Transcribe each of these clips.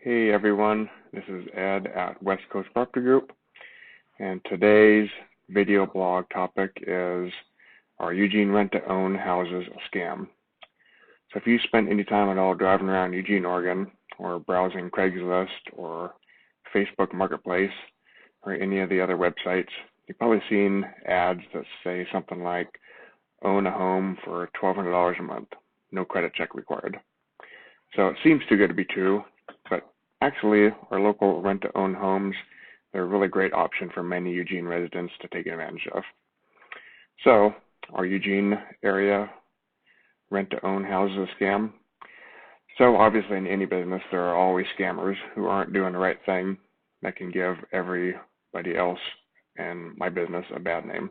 Hey everyone, this is Ed at West Coast Property Group, and today's video blog topic is, are Eugene rent-to-own houses a scam? So if you spent any time at all driving around Eugene, Oregon, or browsing Craigslist or Facebook Marketplace or any of the other websites, you've probably seen ads that say something like, own a home for $1,200 a month, no credit check required. So it seems too good to be true, but actually our local rent-to-own homes, they're a really great option for many Eugene residents to take advantage of. So, are Eugene area rent-to-own houses a scam? So obviously in any business there are always scammers who aren't doing the right thing that can give everybody else and my business a bad name.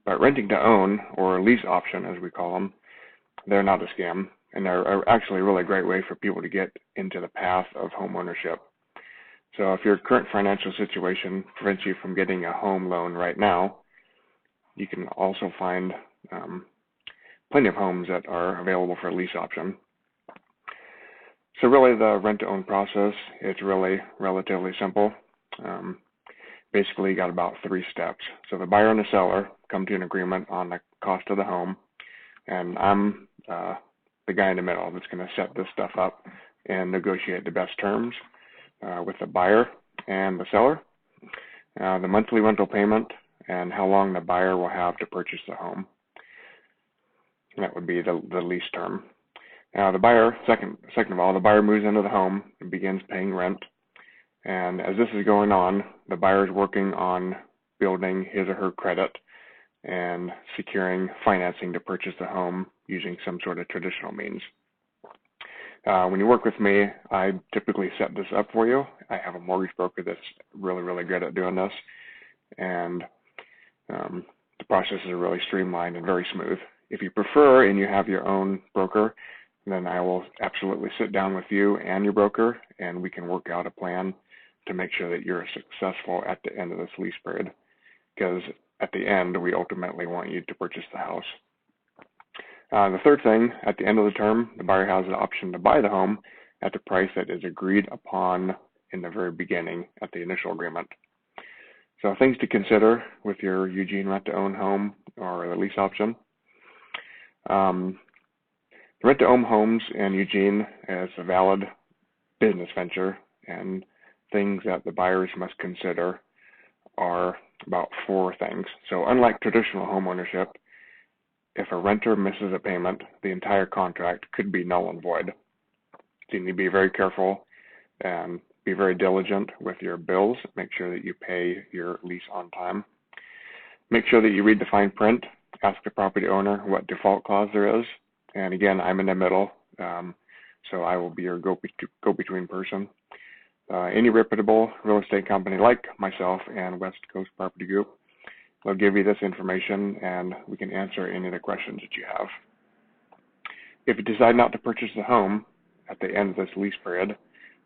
But renting to own, or lease option as we call them, they're not a scam, and they're actually a really great way for people to get into the path of home ownership. So if your current financial situation prevents you from getting a home loan right now, you can also find plenty of homes that are available for a lease option. So really the rent-to-own process, it's really relatively simple. Basically you got about 3 steps. So the buyer and the seller come to an agreement on the cost of the home, and I'm the guy in the middle that's going to set this stuff up and negotiate the best terms with the buyer and the seller, the monthly rental payment, and how long the buyer will have to purchase the home. That would be the lease term. Now the buyer, second of all, the buyer moves into the home and begins paying rent. And as this is going on, the buyer is working on building his or her credit and securing financing to purchase the home using some sort of traditional means. When you work with me, I typically set this up for you. I have a mortgage broker that's really good at doing this, and the process is really streamlined and very smooth. If you prefer and you have your own broker, then I will absolutely sit down with you and your broker, and we can work out a plan to make sure that you're successful at the end of this lease period, because at the end, we ultimately want you to purchase the house. The third thing, at the end of the term, the buyer has the option to buy the home at the price that is agreed upon in the very beginning at the initial agreement. So things to consider with your Eugene rent-to-own home or the lease option. Rent-to-own homes in Eugene is a valid business venture, and things that the buyers must consider are about 4 things. So unlike traditional home ownership, if a renter misses a payment, the entire contract could be null and void. So you need to be very careful and be very diligent with your bills. Make sure that you pay your lease on time. Make sure that you read the fine print. Ask the property owner what default clause there is. And again, I'm in the middle, so I will be your go-between person. Any reputable real estate company like myself and West Coast Property Group will give you this information, and we can answer any of the questions that you have. If you decide not to purchase the home at the end of this lease period,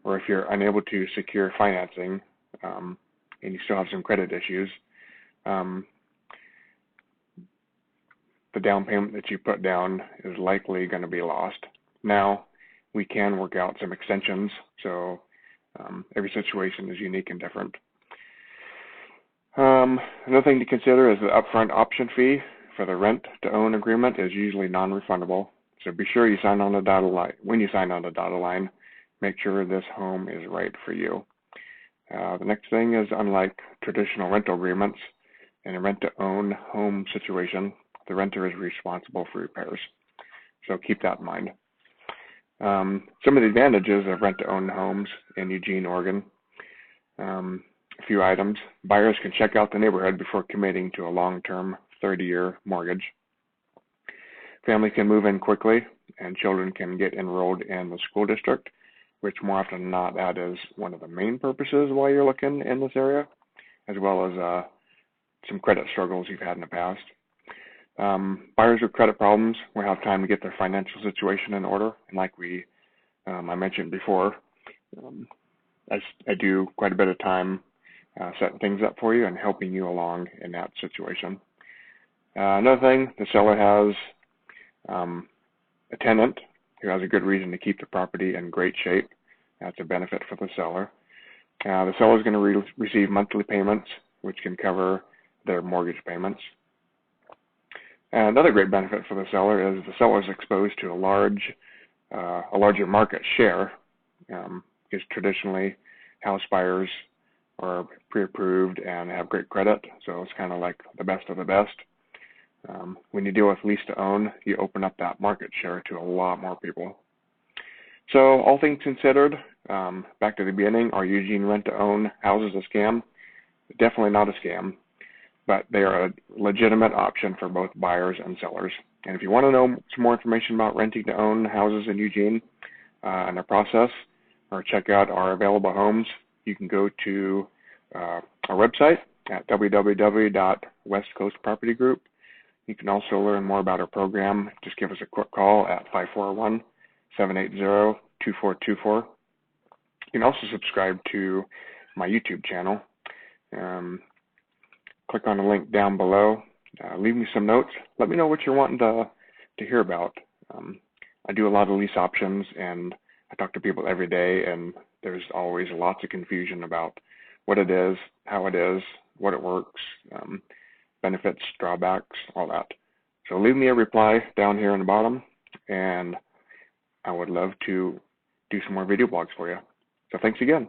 or if you're unable to secure financing and you still have some credit issues, the down payment that you put down is likely going to be lost. Now, we can work out some extensions, so every situation is unique and different. Another thing to consider is the upfront option fee for the rent-to-own agreement is usually non-refundable. So be sure you sign on the dotted line. When you sign on the dotted line, make sure this home is right for you. The next thing is, unlike traditional rental agreements, in a rent-to-own home situation, the renter is responsible for repairs. So keep that in mind. Some of the advantages of rent-to-own homes in Eugene, Oregon. A few items. Buyers can check out the neighborhood before committing to a long-term 30-year mortgage. Families can move in quickly, and children can get enrolled in the school district, which more often than not, that is one of the main purposes while you're looking in this area, as well as some credit struggles you've had in the past. Buyers with credit problems will have time to get their financial situation in order, and like I mentioned before, I do quite a bit of time setting things up for you and helping you along in that situation. Another thing, the seller has a tenant who has a good reason to keep the property in great shape. That's a benefit for the seller. The seller is going to receive monthly payments, which can cover their mortgage payments. And another great benefit for the seller is the seller is exposed to a larger market share, because traditionally house buyers are pre-approved and have great credit, so it's kind of like the best of the best. When you deal with lease to own, you open up that market share to a lot more people. So all things considered, back to the beginning, are Eugene rent-to-own houses a scam? Definitely not a scam, but they are a legitimate option for both buyers and sellers. And if you want to know some more information about renting to own houses in Eugene and the process, or check out our available homes, you can go to our website at www.westcoastpropertygroup. You can also learn more about our program. Just give us a quick call at 541-780-2424. You can also subscribe to my YouTube channel. Click on the link down below. Leave me some notes. Let me know what you're wanting to hear about. I do a lot of lease options, and I talk to people every day, and there's always lots of confusion about what it is, how it is, what it works, benefits, drawbacks, all that. So leave me a reply down here on the bottom, and I would love to do some more video blogs for you. So thanks again.